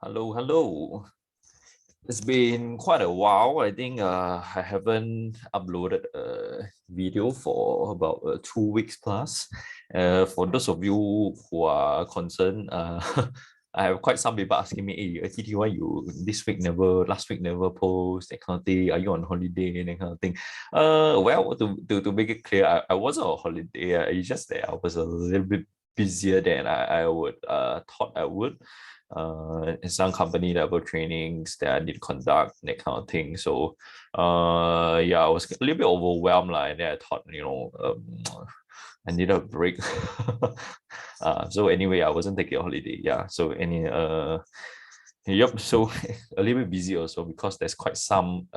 Hello, hello. It's been quite a while. I think I haven't uploaded a video for about 2 weeks plus. For those of you who are concerned, I have quite some people asking me, hey, TT, why you last week never post, that kind of thing? Are you on holiday? That kind of thing. Well, to make it clear, I wasn't on holiday. It's just that I was a little bit busier than I would thought I would some company level trainings that I need to conduct, that kind of thing. So yeah, I was a little bit overwhelmed, and then I thought, I need a break. So anyway, I wasn't taking a holiday. Yeah. So yep. So a little bit busy also because there's quite some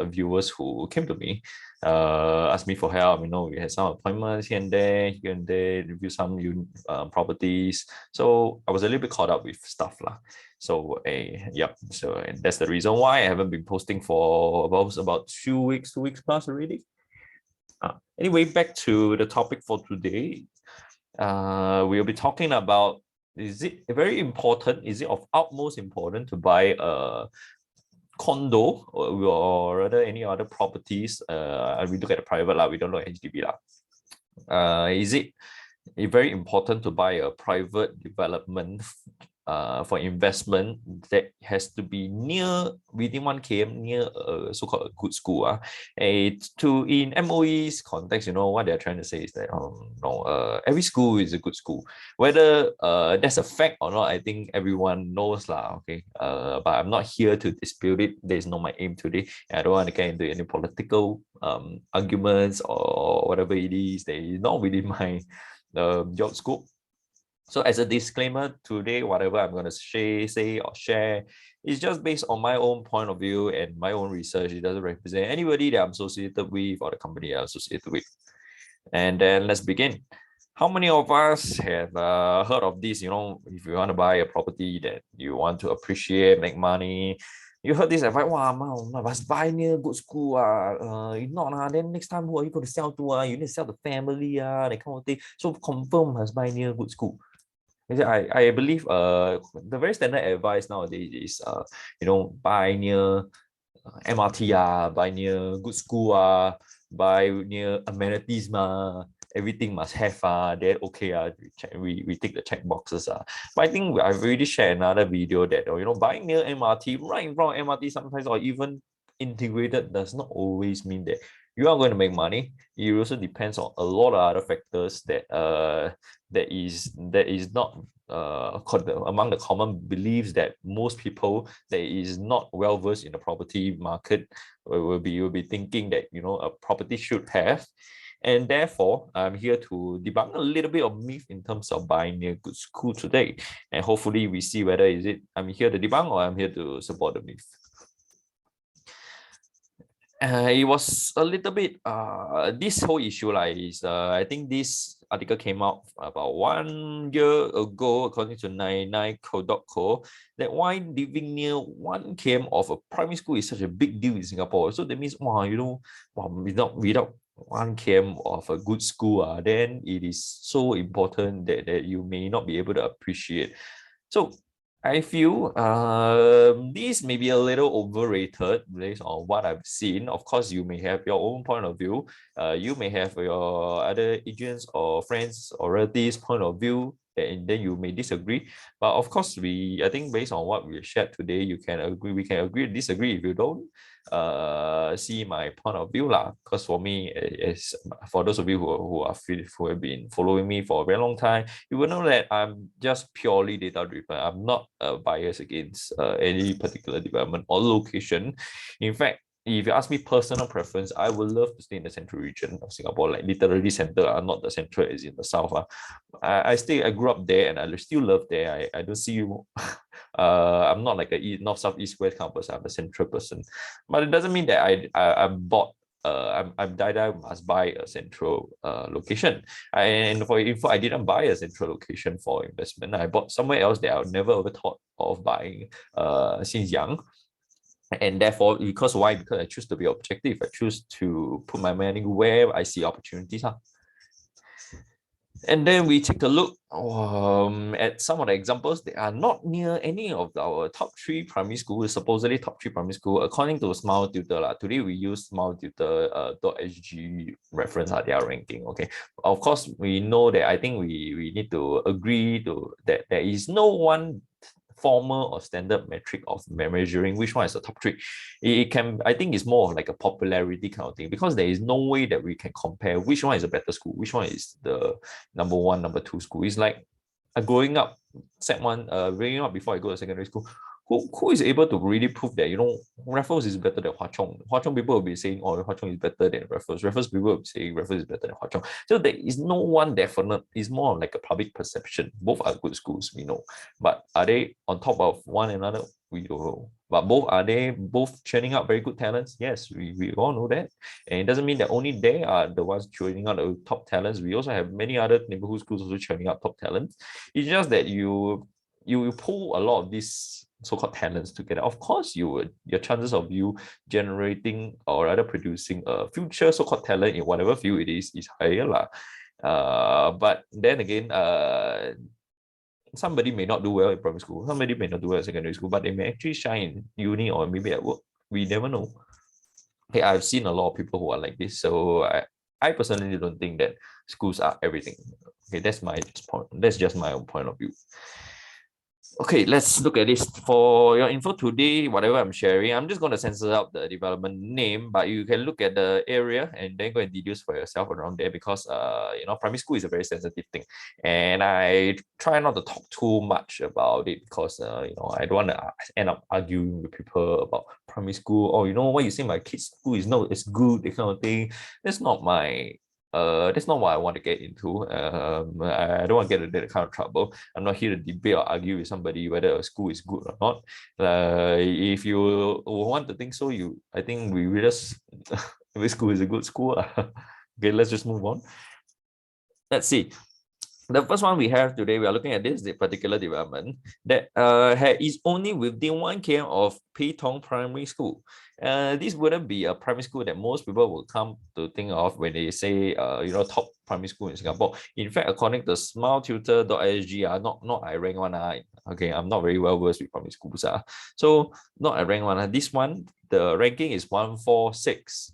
viewers who came to me, asked me for help. We had some appointments here and there, review some new properties. So I was a little bit caught up with stuff lah. So yep. So that's the reason why I haven't been posting for about 2 weeks plus already. Anyway, back to the topic for today. We'll be talking about, is it of utmost importance to buy a condo or rather any other properties? We look at the private we don't look at HDB Is it very important to buy a private development for investment that has to be within 1 km near a so-called a good school? In MOE's context, what they're trying to say is that every school is a good school. Whether that's a fact or not, I think everyone knows okay. But I'm not here to dispute it. That is not my aim today. I don't want to get into any political arguments or whatever it is that is not within my job scope. So as a disclaimer, today, whatever I'm going to say or share is just based on my own point of view and my own research. It doesn't represent anybody that I'm associated with or the company I'm associated with. And then let's begin. How many of us have heard of this? If you want to buy a property that you want to appreciate, make money, you heard this advice, wow, must buy near good school. If not, then next time who are you going to sell to? You need to sell the family, that kind of thing. So confirm must buy near good school. I believe the very standard advice nowadays is buy near MRT buy near good school buy near amenities everything must have then okay we take the check boxes But I think I've already shared another video that buying near MRT, right in front of MRT sometimes, or even integrated, does not always mean that you are going to make money. It also depends on a lot of other factors that is not among the common beliefs that most people that is not well versed in the property market will be thinking that a property should have. And therefore, I'm here to debunk a little bit of myth in terms of buying near good school today. And hopefully we see whether I'm here to debunk or I'm here to support the myth. It was a little bit this whole issue is I think this article came out about 1 year ago, according to 99co.co, that why living near 1 km of a primary school is such a big deal in Singapore. So that means without 1 km of a good school, then it is so important that you may not be able to appreciate. So I feel this may be a little overrated based on what I've seen. Of course, you may have your own point of view. You may have your other agents or friends or relatives' point of view, and then you may disagree. But of course, I think based on what we shared today, you can agree. We can agree, disagree. If you don't see my point of view because for me, for those of you who have been following me for a very long time, you will know that I'm just purely data driven. I'm not biased against any particular development or location. In fact, if you ask me personal preference, I would love to stay in the central region of Singapore, like literally center, not the central as in the south. I grew up there and I still love there. I don't see I'm not like a north, south, east, west kind of person. I'm a central person. But it doesn't mean that I'm bought I'm die must buy a central location. And for info, I didn't buy a central location for investment. I bought somewhere else that I would never ever thought of buying since young. And therefore, because why? Because I choose to be objective. I choose to put my money where I see opportunities. And then we take a look at some of the examples. They are not near any of our top 3 primary schools, supposedly top 3 primary school, according to Smile Tutor. Today we use Smile Tutor .sg reference their ranking. Okay. Of course, we know that I think we need to agree to that there is no one formal or standard metric of measuring which one is the top 3. It can, I think it's more of like a popularity kind of thing, because there is no way that we can compare which one is a better school, which one is the number 1, number 2 school. It's like growing up, growing up before I go to secondary school, who is able to really prove that, Raffles is better than Hwa Chong? Hwa Chong people will be saying, oh, Hwa Chong is better than Raffles. Raffles people will be saying Raffles is better than Hwa Chong. So there is no one definite. It's more like a public perception. Both are good schools, we know. But are they on top of one another? We don't know. But are they both churning out very good talents? Yes, we all know that. And it doesn't mean that only they are the ones churning out the top talents. We also have many other neighborhood schools also churning out top talents. It's just that you pull a lot of these so-called talents together. Of course, your chances of you generating or rather producing a future so-called talent in whatever field it is higher lah. But then again, somebody may not do well in primary school, somebody may not do well in secondary school, but they may actually shine in uni or maybe at work. We never know. Okay, I've seen a lot of people who are like this, so I personally don't think that schools are everything. Okay, that's my point. That's just my own point of view. Okay, let's look at this. For your info today, whatever I'm sharing, I'm just going to censor out the development name, but you can look at the area and then go and deduce for yourself around there, because primary school is a very sensitive thing, and I try not to talk too much about it, because I don't want to end up arguing with people about primary school, or what you say my kid's school is no, it's good, that kind of thing. That's not what I want to get into. I don't want to get into that kind of trouble. I'm not here to debate or argue with somebody whether a school is good or not. If you want to think so, I think we just every school is a good school. Okay, let's just move on. Let's see. The first one we have today, we are looking at this particular development that is only within 1 km of Pei Tong Primary School. This wouldn't be a primary school that most people will come to think of when they say, top primary school in Singapore. In fact, according to smiletutor.sg, not I rank one. Okay, I'm not very well versed with primary schools. So not I rank one. This one, the ranking is 146.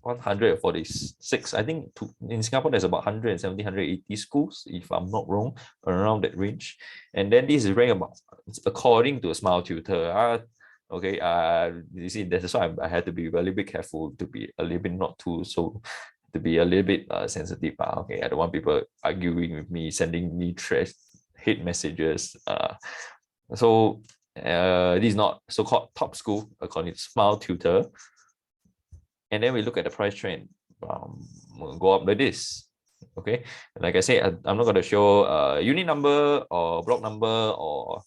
I think in Singapore, there's about 170, 180 schools, if I'm not wrong, around that range. And then this is ranked about, according to Smile Tutor. Okay, you see, that's why I had to be a little bit careful, to be a little bit to be a little bit sensitive. Okay, I don't want people arguing with me, sending me hate messages. So this is not so-called top school according to Smile Tutor. And then we look at the price trend. We'll go up like this. Okay, like I said, I'm not going to show unit number or block number or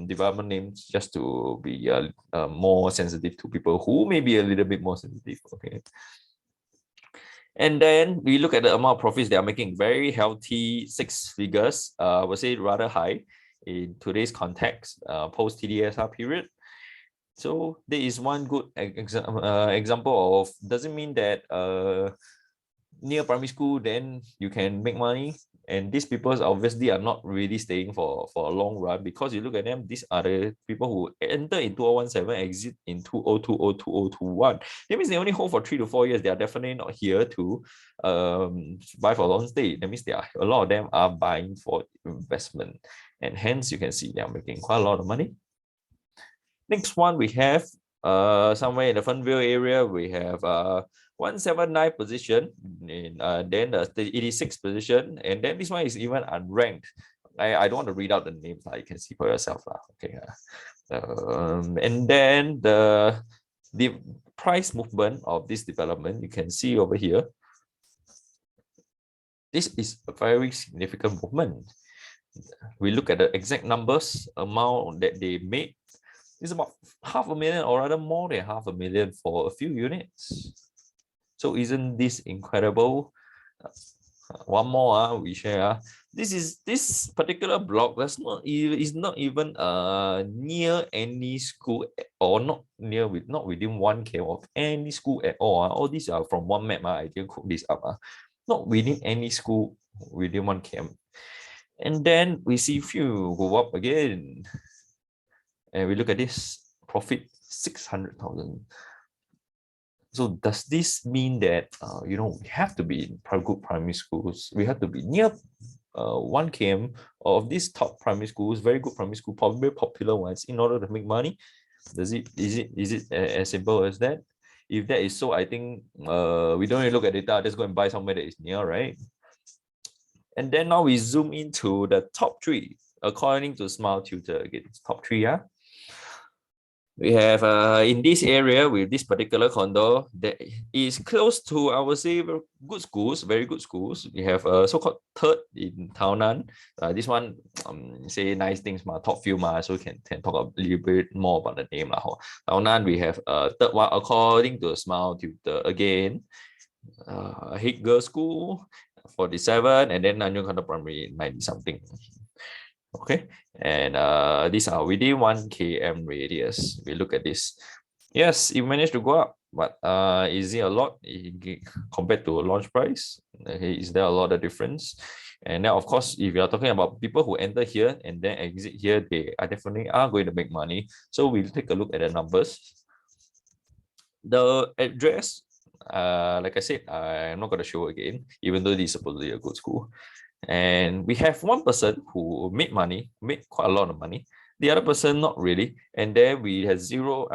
development names, just to be more sensitive to people who may be a little bit more sensitive. Okay. And then we look at the amount of profits they are making. Very healthy 6 figures. I would say rather high in today's context, post TDSR period. So there is one good example of, doesn't mean that near primary school then you can make money. And these people obviously are not really staying for a long run, because you look at them, these are the people who enter in 2017, exit in 2020, 2021. That means they only hold for 3 to 4 years. They are definitely not here to buy for long stay. That means a lot of them are buying for investment. And hence you can see they are making quite a lot of money. Next one we have somewhere in the Fernvale area, we have 179 position, in then the 86th position, and then this one is even unranked. I don't want to read out the names, you can see for yourself. Okay. And then the price movement of this development, you can see over here. This is a very significant movement. We look at the exact numbers, amount that they made. It's about 500,000, or rather more than 500,000 for a few units. So isn't this incredible? One more we share. This particular block is not even near any school, or not within 1 km of any school at all. All these are from one map. I didn't cook this up. not within any school within 1 km. And then we see few go up again. And we look at this profit 600,000. So does this mean that we have to be in good primary schools? We have to be near 1 km of these top primary schools, very good primary school, probably popular ones, in order to make money? Is it as simple as that? If that is so, I think we don't really look at data, just go and buy somewhere that is near, right? And then now we zoom into the top three, according to Smile Tutor. Again, top three, yeah. We have in this area with this particular condo that is close to, I would say, good schools, very good schools. We have a so-called third in Tao Nan. This one say nice things, top few, so can talk a little bit more about the name. Tao Nan, we have a third one according to Smile Tutor again. Hit Girls School 47, and then Nanyang Condo Primary 90 something. Okay, and these are within 1 km radius. We look at this. Yes, it managed to go up, but is it a lot compared to a launch price? Okay, is there a lot of difference? And then, of course, if you are talking about people who enter here and then exit here, they are definitely going to make money. So we'll take a look at the numbers. The address, like I said, I'm not going to show again, even though this is supposedly a good school. And we have one person who made quite a lot of money. The other person, not really. And then we have zero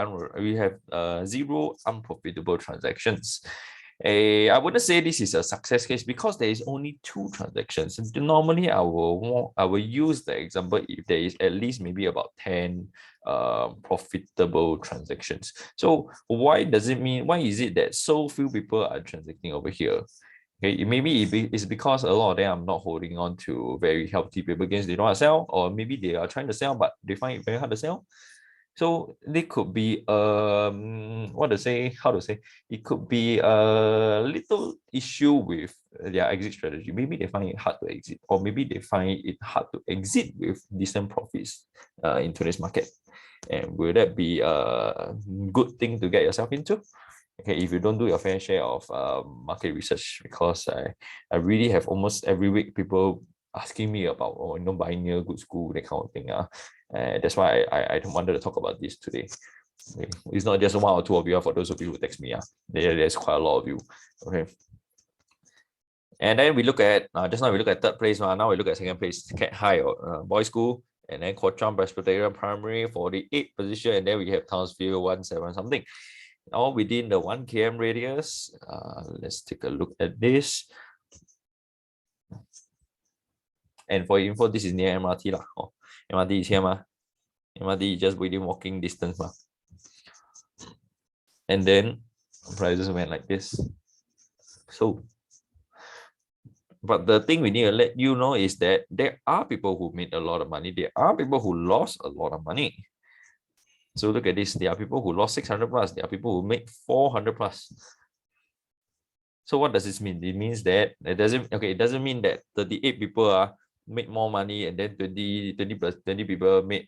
unprofitable transactions. I wouldn't say this is a success case because there is only 2 transactions. Normally, I will use the example if there is at least maybe about 10 profitable transactions. So why is it that so few people are transacting over here? Okay, maybe it's because a lot of them are not holding on to very healthy paper gains they don't want to sell, or maybe they are trying to sell but they find it very hard to sell. So they could be it could be a little issue with their exit strategy. Maybe they find it hard to exit, or maybe they find it hard to exit with decent profits in today's market. And will that be a good thing to get yourself into? Okay, if you don't do your fair share of market research, because I really have almost every week people asking me about buying near good school, that kind of thing. That's why I wanted to talk about this today. Okay. It's not just one or two of you. For those of you who text me, there's quite a lot of you. Okay. And then we look at just now we look at third place. Now we look at second place, Cat High Boys School, and then Quacham Presbyterian Primary 48th position, and then we have Townsville 17 something. All within the 1 km radius. Let's take a look at this. And for info, this is near MRT lah. MRT is here MRT is just within walking distance And then prices went like this. So, but the thing we need to let you know is that there are people who made a lot of money. There are people who lost a lot of money. So look at this. There are people who lost 600 plus. There are people who make 400 plus. So what does this mean? It means that it doesn't mean that 38 people made more money and then 20 people made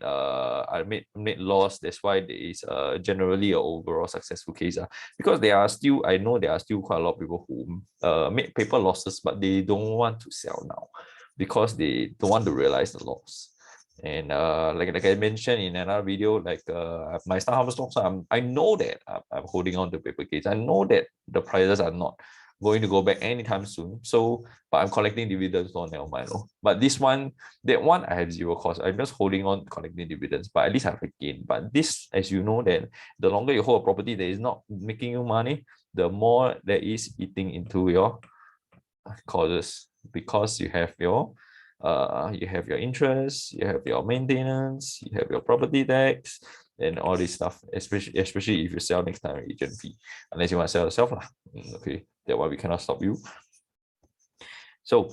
loss. That's why there is generally an overall successful case. Because I know there are still quite a lot of people who made paper losses, but they don't want to sell now because they don't want to realize the loss. And like I mentioned in another video, my Starhub stocks, I know that I'm holding on to paper gains. I know that the prices are not going to go back anytime soon. So, but I'm collecting dividends on never mind. But that one I have zero cost. I'm just holding on collecting dividends, but at least I have a gain. But this, as you know, that the longer you hold a property that is not making you money, the more that is eating into your causes, because you have your interest, you have your maintenance, you have your property tax, and all this stuff, especially if you sell next time agent fee, unless you want to sell yourself lah. Okay, that one we cannot stop you. So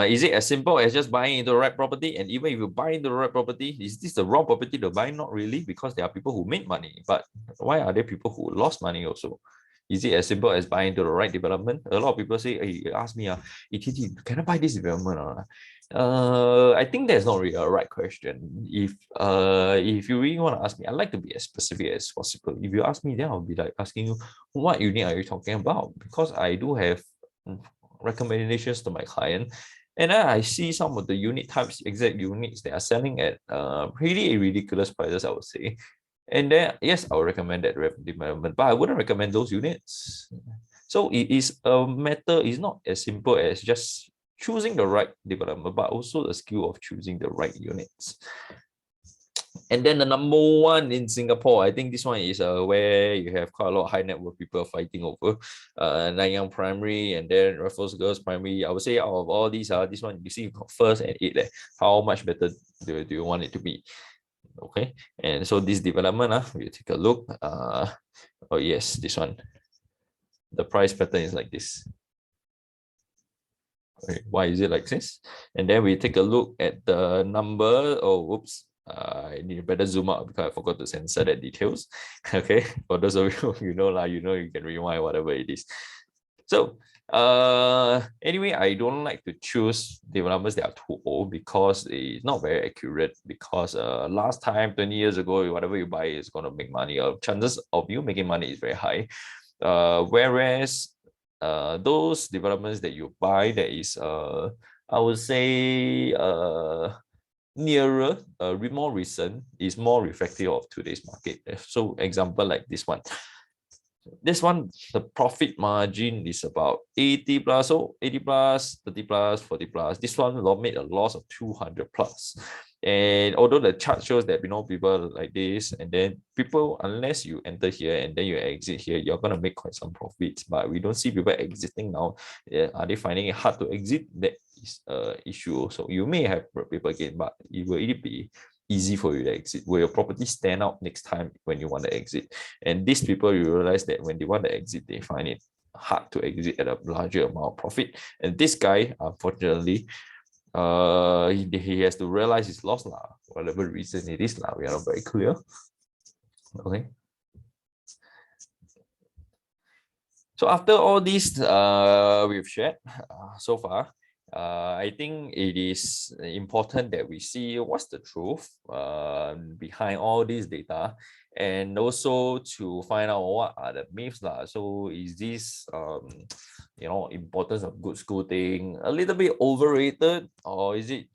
is it as simple as just buying into the right property? And even if you buy into the right property, is this the wrong property to buy? Not really, because there are people who make money. But why are there people who lost money also? Is it as simple as buying into the right development? A lot of people say, hey, ask me, TT, can I buy this development? I think that's not really a right question. If you really want to ask me, I'd like to be as specific as possible. If you ask me, then I'll be like asking you, what unit are you talking about? Because I do have recommendations to my client. And then I see some of the unit types, exact units that are selling at really ridiculous prices, I would say. And then, yes, I would recommend that development, but I wouldn't recommend those units. So it is a matter, it's not as simple as just choosing the right development, but also the skill of choosing the right units. And then the number one in Singapore, I think this one is where you have quite a lot of high net worth people fighting over Nanyang Primary and then Raffles Girls Primary. I would say out of all these, this one you see first and eight. How much better do you want it to be? Okay, and so this development, we take a look. Oh yes, this one. The price pattern is like this. Okay, why is it like this? And then we take a look at the number. Oh, whoops. I need to better zoom out because I forgot to censor the details. Okay, for those of you you can rewind whatever it is. So anyway, I don't like to choose developments that are too old because it's not very accurate, because last time 20 years ago, whatever you buy is going to make money, or chances of you making money is very high. Whereas those developments that you buy that is I would say nearer, more recent, is more reflective of today's market. So example like this one, the profit margin is about 80 plus, so 80 plus, 30 plus, 40 plus. This one made a loss of 200 plus. And although the chart shows that people like this, and then people, unless you enter here and then you exit here, you're gonna make quite some profits. But we don't see people exiting now. Are they finding it hard to exit? That is an issue. So you may have people gain, but it will be easy for you to exit. Will your property stand out next time when you want to exit? And these people, you realize that when they want to exit, they find it hard to exit at a larger amount of profit. And this guy, unfortunately, he has to realize his loss lah, whatever reason it is lah. We are not very clear. Okay. So after all this we've shared so far, I think it is important that we see what's the truth behind all this data, and also to find out what are the myths lah. So is this importance of good school thing a little bit overrated, or is it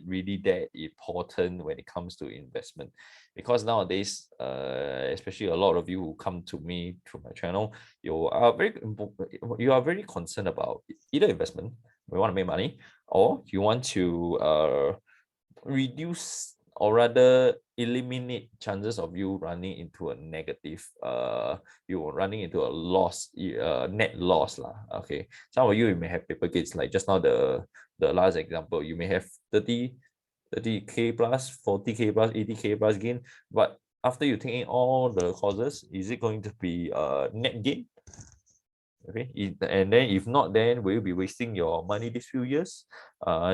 really that important when it comes to investment? Because nowadays, especially a lot of you who come to me through my channel, you are very concerned about either investment, we want to make money, or you want to reduce, or rather eliminate chances of you running into a negative, you running into a loss, net loss lah. Okay, some of you may have paper gains, like just now the last example, you may have 30K plus, 40K plus, 80K plus gain, but after you take in all the causes, is it going to be a net gain? Okay, and then if not, then will you be wasting your money these few years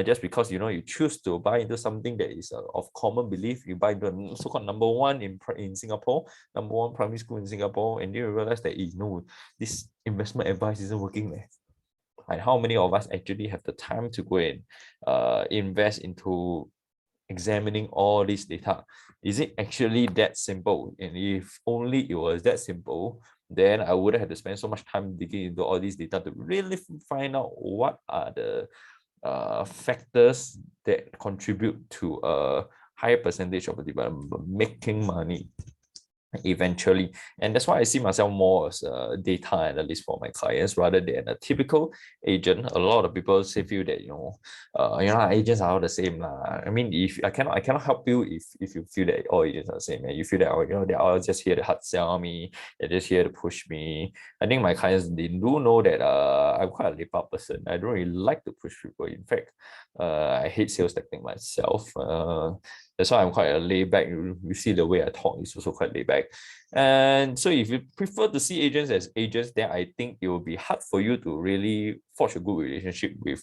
just because you choose to buy into something that is of common belief? You buy into a so-called number one in Singapore, number one primary school in Singapore, and you realize that this investment advice isn't working there. And how many of us actually have the time to go and invest into examining all this data? Is it actually that simple? And if only it was that simple, then I wouldn't have to spend so much time digging into all these data to really find out what are the factors that contribute to a higher percentage of the development making money eventually. And that's why I see myself more as a data analyst for my clients rather than a typical agent. A lot of people feel that agents are all the same lah. I mean, if I cannot help you if you feel that all agents are the same, and you feel that they're all just here to hard sell me, they're just here to push me. I think my clients, they do know that I'm quite a lepak person. I don't really like to push people. In fact, I hate sales tactic myself. That's why I'm quite a laid back. You see the way I talk is also quite laid back. And so if you prefer to see agents as agents, then I think it will be hard for you to really forge a good relationship with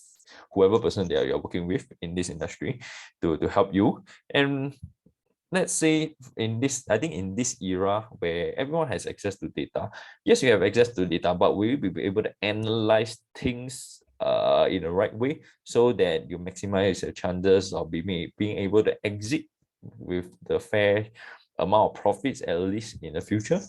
whoever person that you're working with in this industry to help you. And let's say in this era where everyone has access to data, yes, you have access to data, but will you be able to analyze things in the right way so that you maximize your chances of being able to exit with the fair amount of profits, at least in the future?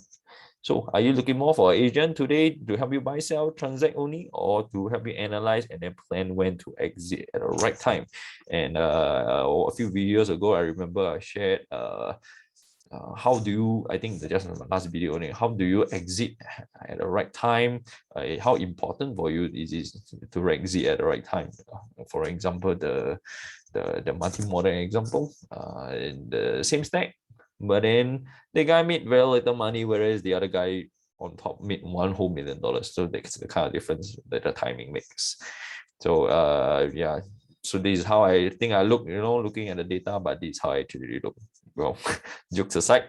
So are you looking more for an agent today to help you buy, sell, transact only, or to help you analyze and then plan when to exit at the right time? And a few videos ago, I remember I shared how do you, I think just in the last video only, how do you exit at the right time? How important for you is it to exit at the right time? For example, the multi-model example, in the same stack, but then the guy made very little money, whereas the other guy on top made $1 whole million. So that's the kind of difference that the timing makes. So yeah, so this is how I think I look, looking at the data, but this is how I actually look. Well, jokes aside,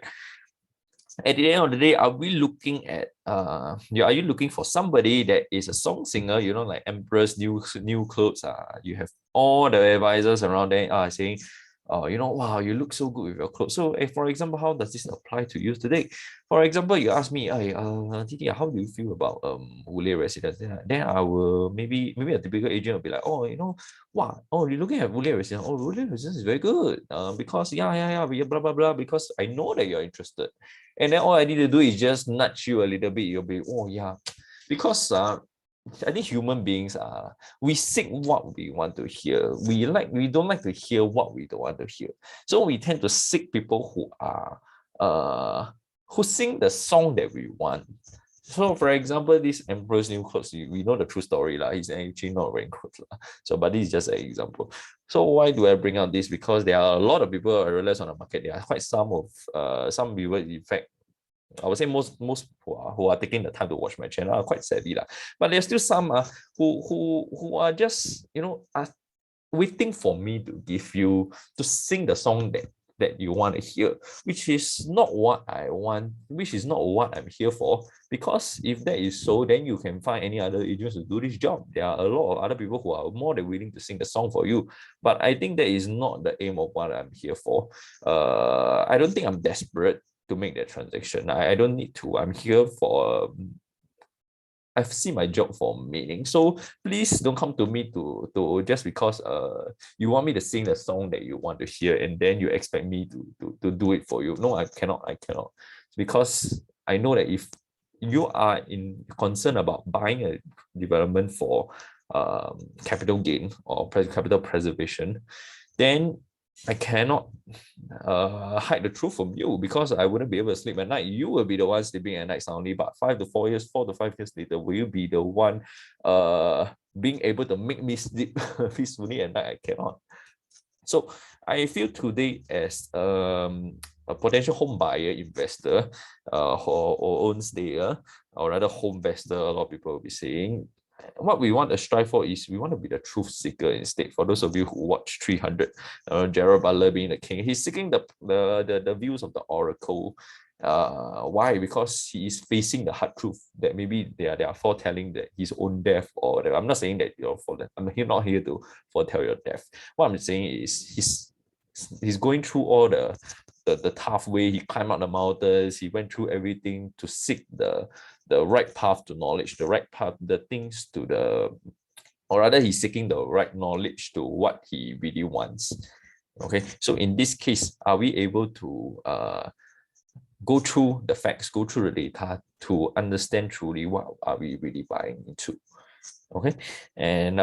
at the end of the day, are we looking at yeah, are you looking for somebody that is a song singer, like Empress new clothes? You have all the advisors around there saying, oh, wow, you look so good with your clothes. So for example, how does this apply to you today? For example, you ask me, hey, Titi, how do you feel about Wule residents? Then I will maybe a typical agent will be like, oh, wow, oh, you're looking at Wule residents. Oh, Wule residents is very good. Because yeah, blah blah blah. Because I know that you're interested. And then all I need to do is just nudge you a little bit. You'll be, oh yeah, because I think human beings we seek what we want to hear. We don't like to hear what we don't want to hear. So we tend to seek people who are who sing the song that we want. So for example, this Emperor's New Clothes, we know the true story. He's actually not wearing clothes. So but this is just an example. So why do I bring out this? Because there are a lot of people I realize on the market. There are quite some people, in fact, I would say most who are taking the time to watch my channel are quite savvy. But there's still some who are just, are waiting for me to give you, to sing the song that you want to hear, which is not what I want, which is not what I'm here for. Because if that is so, then you can find any other agents to do this job. There are a lot of other people who are more than willing to sing the song for you. But I think that is not the aim of what I'm here for. I don't think I'm desperate to make that transaction. I don't need to. I'm here for I've seen my job for meaning. So please don't come to me to just because you want me to sing the song that you want to hear and then you expect me to do it for you. No, I cannot. Because I know that if you are in concern about buying a development for capital gain or capital preservation, then I cannot hide the truth from you, because I wouldn't be able to sleep at night. You will be the one sleeping at night soundly, but 4 to 5 years later, will you be the one being able to make me sleep peacefully at night? I cannot. So I feel today as a potential home buyer, investor, or own stayer, or rather home investor, a lot of people will be saying, what we want to strive for is we want to be the truth seeker instead. For those of you who watch 300, Gerald Butler being the king, he's seeking the views of the oracle. Why? Because he is facing the hard truth that maybe they are foretelling that his own death, or whatever. I'm not saying that I'm not here to foretell your death. What I'm saying is he's going through all the tough way. He climbed up the mountains. He went through everything to seek the right path to knowledge, the right path, the things to or rather he's seeking the right knowledge to what he really wants. Okay, so in this case, are we able to go through the facts, go through the data to understand truly what are we really buying into? Okay, and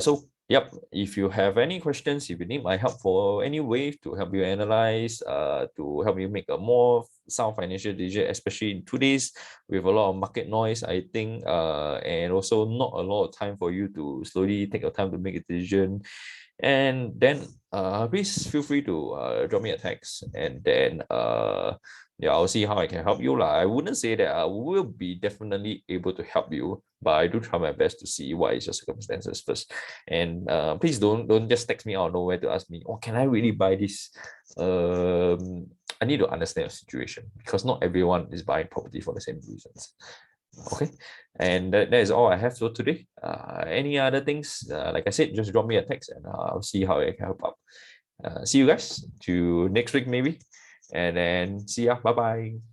so yep, if you have any questions, if you need my help for any way to help you analyze, to help you make a more sound financial decision, especially in today's with a lot of market noise, I think, and also not a lot of time for you to slowly take your time to make a decision. And then please feel free to drop me a text, and then yeah, I'll see how I can help you. I wouldn't say that I will be definitely able to help you, but I do try my best to see what is your circumstances first. And please don't just text me out of nowhere to ask me, oh, can I really buy this? I need to understand your situation, because not everyone is buying property for the same reasons. Okay, and that is all I have for today. Any other things, like I said, just drop me a text and I'll see how I can help out. See you guys to next week maybe, and then see ya. Bye bye.